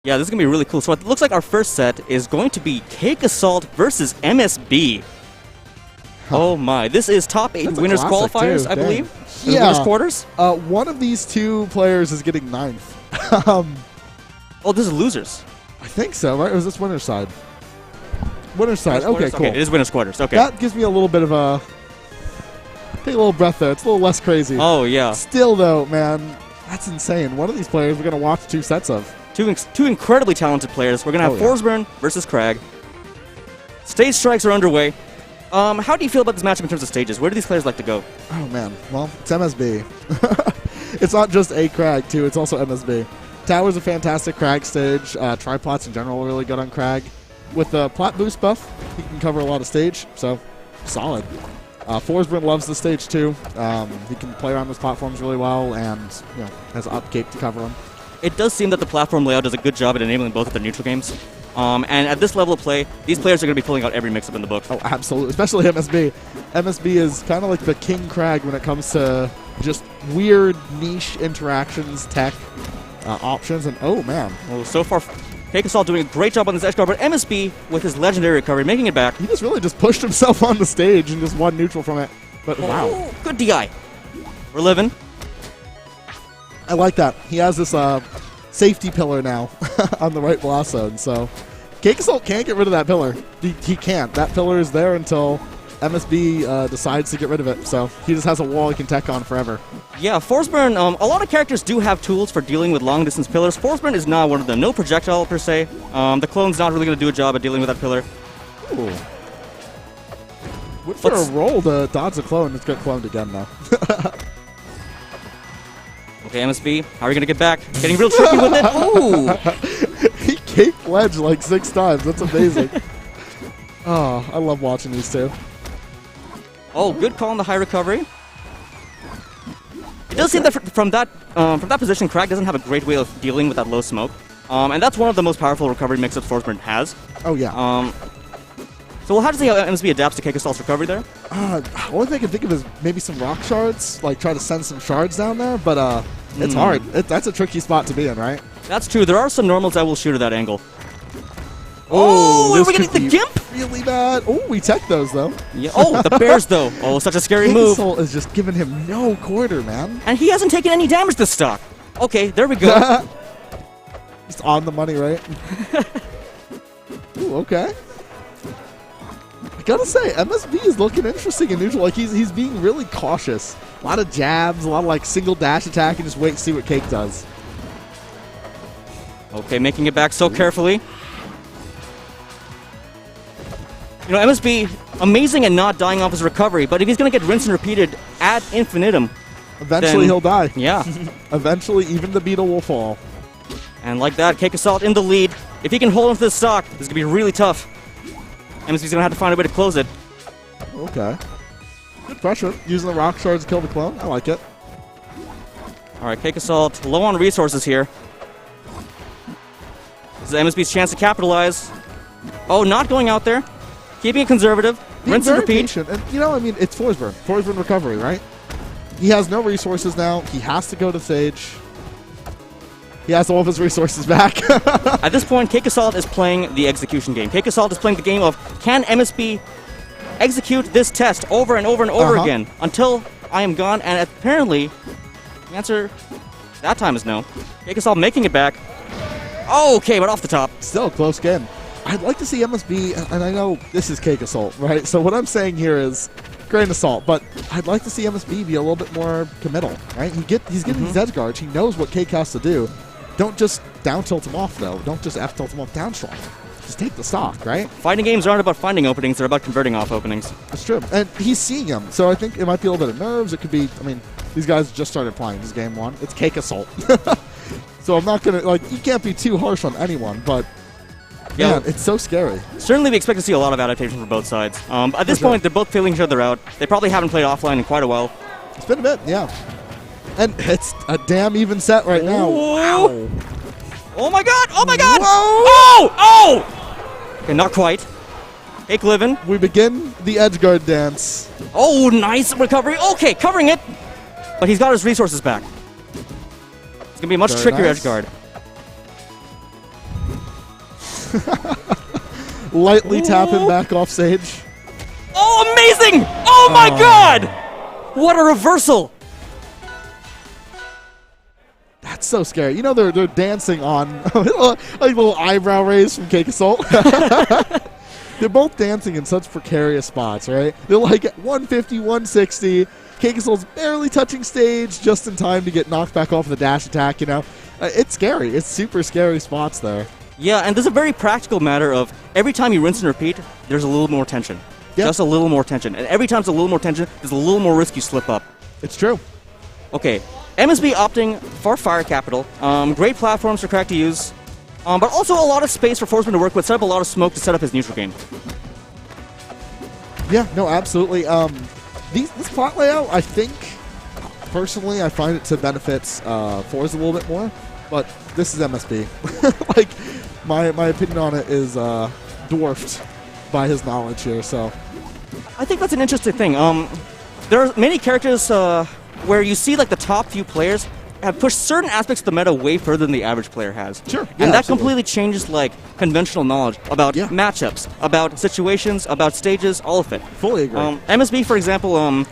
Yeah, this is going to be really cool. So it looks like our first set is going to be CakeAssault versus MSB. Oh my, this is top 8 winners qualifiers, I believe. Yeah. Winners quarters? One of these two players is getting 9th. Oh, this is losers. I think so, right? Or is this winner's side? Winner's side. Okay, cool. Okay, it is winners quarters. Okay. That gives me a little bit of a... Take a little breath there. It's a little less crazy. Oh, yeah. Still, though, man, that's insane. One of these players we're going to watch 2 sets of. Two incredibly talented players. We're going to have Forsburn versus Crag. Stage strikes are underway. How do you feel about this matchup in terms of stages? Where do these players like to go? Oh, man. Well, it's MSB. It's not just a Crag, too. It's also MSB. Tower's a fantastic Crag stage. Tripods in general are really good on Crag. With the plat boost buff, he can cover a lot of stage, so solid. Forsburn loves the stage, too. He can play around those platforms really well and has upcape to cover them. It does seem that the platform layout does a good job at enabling both of the neutral games. And at this level of play, these players are going to be pulling out every mix-up in the book. Oh, absolutely. Especially MSB. MSB is kind of like the King Crag when it comes to just weird niche interactions, tech options, and oh, man. Well, so far, CakeAssault doing a great job on this edge guard, but MSB, with his legendary recovery, making it back. He just really just pushed himself on the stage and just won neutral from it. But wow. Good DI. We're living. I like that. He has this safety pillar now on the right blast zone. So CakeAssault can't get rid of that pillar. He can't. That pillar is there until MSB decides to get rid of it. So he just has a wall he can tech on forever. Yeah, Forsburn, a lot of characters do have tools for dealing with long-distance pillars. Forsburn is not one of them. No projectile, per se. The clone's not really going to do a job at dealing with that pillar. Ooh. What for a roll to dodge a clone? It's got cloned again, though. Okay, MSB, how are you going to get back? Getting real tricky with it. Ooh! He cake ledge like 6 times. That's amazing. Oh, I love watching these two. Oh, good call on the high recovery. It does seem that from that position, Crag doesn't have a great way of dealing with that low smoke. And that's one of the most powerful recovery mix-ups Forsburn has. Oh, yeah. So we'll have to see how MSB adapts to CakeAssault's recovery there. Only thing I can think of is maybe some rock shards, like try to send some shards down there, but it's hard. That's a tricky spot to be in, right? That's true. There are some normals that will shoot at that angle. Oh, are we getting the Gimp? Really bad. Oh, we tech those, though. Yeah. Oh, the bears, though. Oh, such a scary move. CakeAssault is just giving him no quarter, man. And he hasn't taken any damage this stock. Okay, there we go. Just on the money, right? Ooh, okay. I gotta say, MSB is looking interesting in neutral. Like, he's being really cautious. A lot of jabs, a lot of, like, single dash attack, and just wait and see what Cake does. Okay, making it back so carefully. You know, MSB, amazing at not dying off his recovery, but if he's going to get rinsed and repeated ad infinitum, eventually he'll die. Yeah. Eventually, even the beetle will fall. And like that, CakeAssault in the lead. If he can hold onto this stock, this is going to be really tough. MSB's going to have to find a way to close it. Okay. Good pressure. Using the rock shards to kill the clone. I like it. All right, CakeAssault low on resources here. This is MSB's chance to capitalize. Oh, not going out there. Keeping it conservative. Rinse and repeat. Patient. And, you know, I mean, it's Forsburn. Forsburn recovery, right? He has no resources now. He has to go to Sage. He has all of his resources back. At this point, CakeAssault is playing the execution game. CakeAssault is playing the game of, can MSB execute this test over and over and over again until I am gone? And apparently, the answer that time is no. CakeAssault making it back. Oh, okay, but off the top. Still a close game. I'd like to see MSB, and I know this is CakeAssault, right? So what I'm saying here is grain of salt, but I'd like to see MSB be a little bit more committal, right? He's getting these edge guards. He knows what Cake has to do. Don't just down tilt him off, though. Don't just F tilt him off down strong. Just take the stock, right? Fighting games aren't about finding openings. They're about converting off openings. That's true. And he's seeing them. So I think it might be a little bit of nerves. It could be, I mean, these guys just started playing. This is game 1. It's CakeAssault. So I'm not going to, like, you can't be too harsh on anyone, but yeah, it's so scary. Certainly we expect to see a lot of adaptation from both sides. At this point, they're both feeling each other out. They probably haven't played offline in quite a while. It's been a bit, yeah. And it's a damn even set right now. Wow. Oh my god! Oh my god! Whoa. Oh! Oh! Okay, not quite. Cake living. We begin the edge guard dance. Oh, nice recovery. Okay, covering it. But he's got his resources back. It's going to be a much trickier edge guard. Lightly tap him back off stage. Oh, amazing! Oh my god! What a reversal! That's so scary. You know they're dancing on like little eyebrow raise from CakeAssault. They're both dancing in such precarious spots, right? They're like at 150, 160. CakeAssault's barely touching stage just in time to get knocked back off the dash attack, you know? It's scary. It's super scary spots there. Yeah, and there's a very practical matter of every time you rinse and repeat, there's a little more tension. Yep. Just a little more tension. And every time there's a little more tension, there's a little more risk you slip up. It's true. Okay, MSB opting for Fire Capital. Great platforms for Crack to use. But also a lot of space for Forsman to work with. Set up a lot of smoke to set up his neutral game. Yeah, no, absolutely. This plot layout, I think, personally, I find it to benefit Forza a little bit more. But this is MSB. Like, my opinion on it is dwarfed by his knowledge here, so. I think that's an interesting thing. There are many characters where you see like the top few players have pushed certain aspects of the meta way further than the average player has. Sure. And Yeah, that absolutely. completely changes like conventional knowledge about matchups, about situations, about stages, all of it. Fully agree. MSB, for example,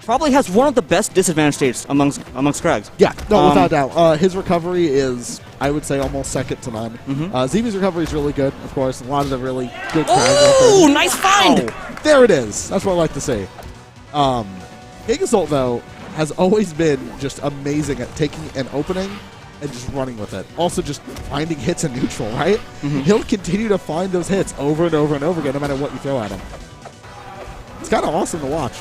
probably has one of the best disadvantage stages amongst Crags. Yeah, no, without doubt. His recovery is, I would say, almost second to none. ZB's recovery is really good, of course. A lot of the really good Crags. Oh, nice find! Oh, there it is. That's what I like to see. CakeAssault, though, has always been just amazing at taking an opening and just running with it. Also just finding hits in neutral, right? He'll continue to find those hits over and over and over again, no matter what you throw at him. It's kind of awesome to watch.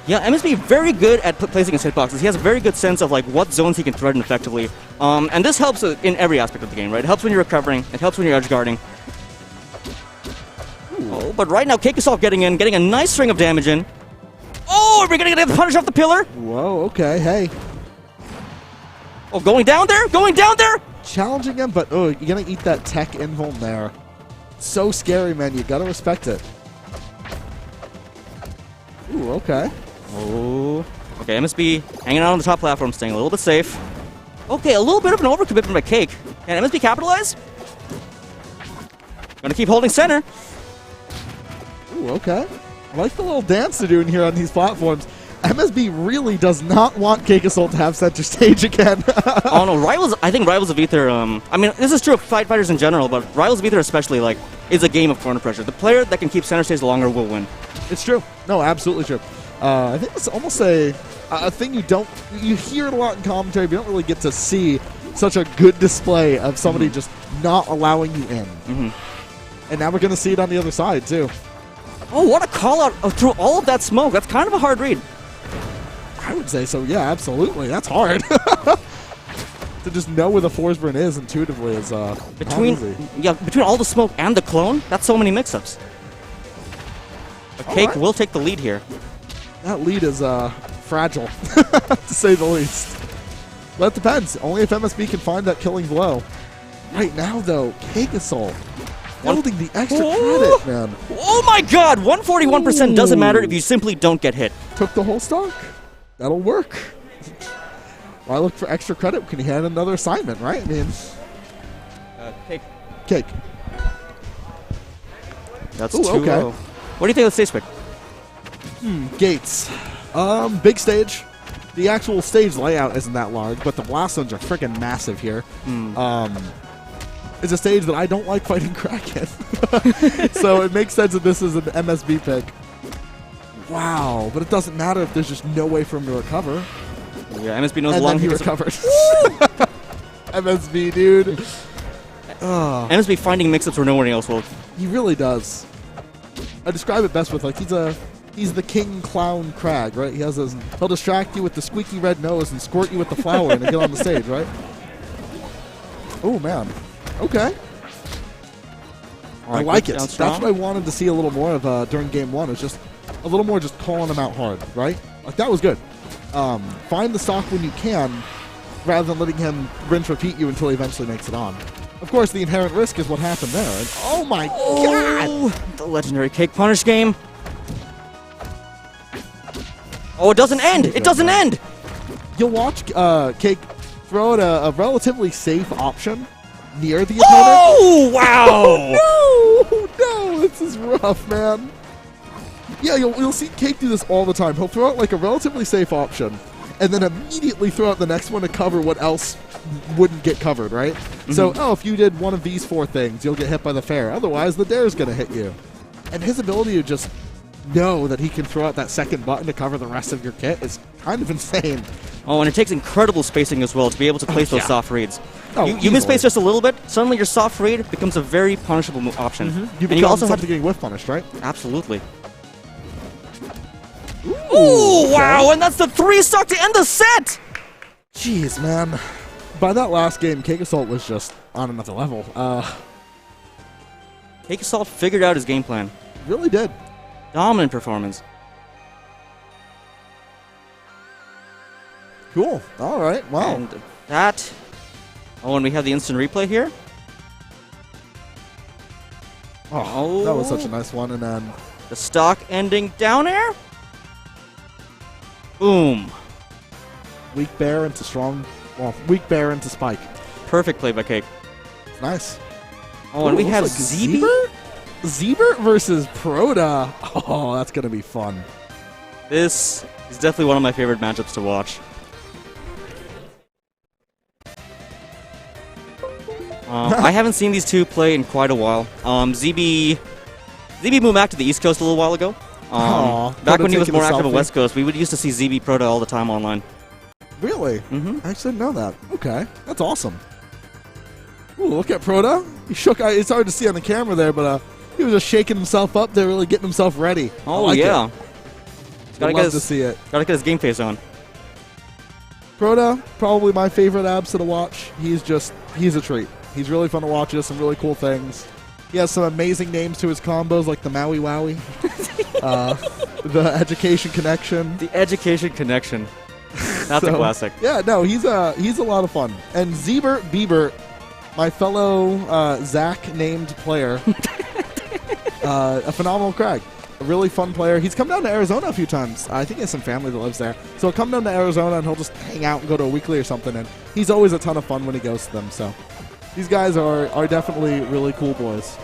Yeah, MSB very good at placing his hitboxes. He has a very good sense of like what zones he can threaten effectively. And this helps in every aspect of the game, right? It helps when you're recovering. It helps when you're edge guarding. Oh, but right now, CakeAssault getting a nice string of damage in. Oh, are we going to get the punish off the pillar? Whoa, okay, hey. Oh, going down there? Going down there? Challenging him, but oh, you're going to eat that tech invuln there. So scary, man. You got to respect it. Ooh, okay. Oh. Okay, MSB hanging out on the top platform, staying a little bit safe. Okay, a little bit of an overcommitment by Cake. Can MSB capitalize? Gonna keep holding center. Ooh, okay. I like the little dance they're doing here on these platforms. MSB really does not want CakeAssault to have center stage again. Oh no, I think Rivals of Aether, I mean, this is true of fighters in general, but Rivals of Aether especially, like, is a game of corner pressure. The player that can keep center stage longer will win. It's true. No, absolutely true. I think it's almost a thing you hear it a lot in commentary, but you don't really get to see such a good display of somebody just not allowing you in. And now we're going to see it on the other side, too. Oh, what a call out through all of that smoke. That's kind of a hard read. I would say so, yeah, absolutely. That's hard. To just know where the Forsburn is intuitively is between all the smoke and the clone, that's so many mix-ups. Cake will take the lead here. That lead is fragile, to say the least. But it depends. Only if MSB can find that killing blow. Right now, though, CakeAssault building the extra credit, man. Oh my god! 141% doesn't matter if you simply don't get hit. Took the whole stock. That'll work. Why look for extra credit? Can you hand another assignment, right? I mean, Cake. That's Ooh, too okay. low. What do you think of the stage pick? Gates. Big stage. The actual stage layout isn't that large, but the blast zones are freaking massive here. It's a stage that I don't like fighting crack in. So it makes sense that this is an MSB pick. Wow, but it doesn't matter if there's just no way for him to recover. Yeah, MSB knows And long then he recovered. MSB, dude. MSB finding mix-ups where nobody else will. He really does. I describe it best with like he's the king clown crag, right? He'll distract you with the squeaky red nose and squirt you with the flower and get on the stage, right? Oh man. Okay. I like it. That's what I wanted to see a little more of during game one. It's just a little more just calling him out hard, right? Like that was good. Find the stock when you can, rather than letting him rinse repeat you until he eventually makes it on. Of course, the inherent risk is what happened there. And, oh my god! The legendary Cake punish game. Oh, it doesn't end! It doesn't end! You'll watch Cake throw out a relatively safe option near the opponent. Oh, wow! Oh, no! This is rough, man. Yeah, you'll see Cake do this all the time. He'll throw out like a relatively safe option, and then immediately throw out the next one to cover what else wouldn't get covered, right? So, if you did one of these 4 things, you'll get hit by the fair. Otherwise, the dare's going to hit you. And his ability to just know that he can throw out that second button to cover the rest of your kit is kind of insane. Oh, and it takes incredible spacing as well to be able to place those soft reads. Oh, you mispace just a little bit, suddenly your soft read becomes a very punishable option. You and you also have to getting whiff punished, right? Absolutely. Ooh, wow, and that's the 3-stock to end the set! Jeez, man. By that last game, CakeAssault was just on another level. CakeAssault figured out his game plan. Really did. Dominant performance. Cool. All right. Wow. And that... Oh, and we have the instant replay here. Oh, that was such a nice one. And then... The stock ending down air. Boom. Weak bear into strong... Well, weak bear into spike. Perfect play by Cake. Nice. Oh, and we have Zeebert? Zeebert versus Proda. Oh, that's going to be fun. This is definitely one of my favorite matchups to watch. I haven't seen these two play in quite a while. ZB moved back to the East Coast a little while ago. Back when he was more active on the West Coast, we would used to see ZB Proda all the time online. Really? I actually didn't know that. Okay, that's awesome. Ooh, look at Proda. He shook. It's hard to see on the camera there, but he was just shaking himself up there, really getting himself ready. Oh, yeah. Gotta love to see it. Gotta get his game face on. Proda, probably my favorite abs to watch. He's a treat. He's really fun to watch. He does some really cool things. He has some amazing names to his combos, like the Maui Wowie, the Education Connection. The Education Connection. That's a classic. Yeah, no, he's a lot of fun. And Zeebert Biebert, my fellow Zach-named player, a phenomenal Crag. A really fun player. He's come down to Arizona a few times. I think he has some family that lives there. So he'll come down to Arizona and he'll just hang out and go to a weekly or something. And he's always a ton of fun when he goes to them. So these guys are definitely really cool boys.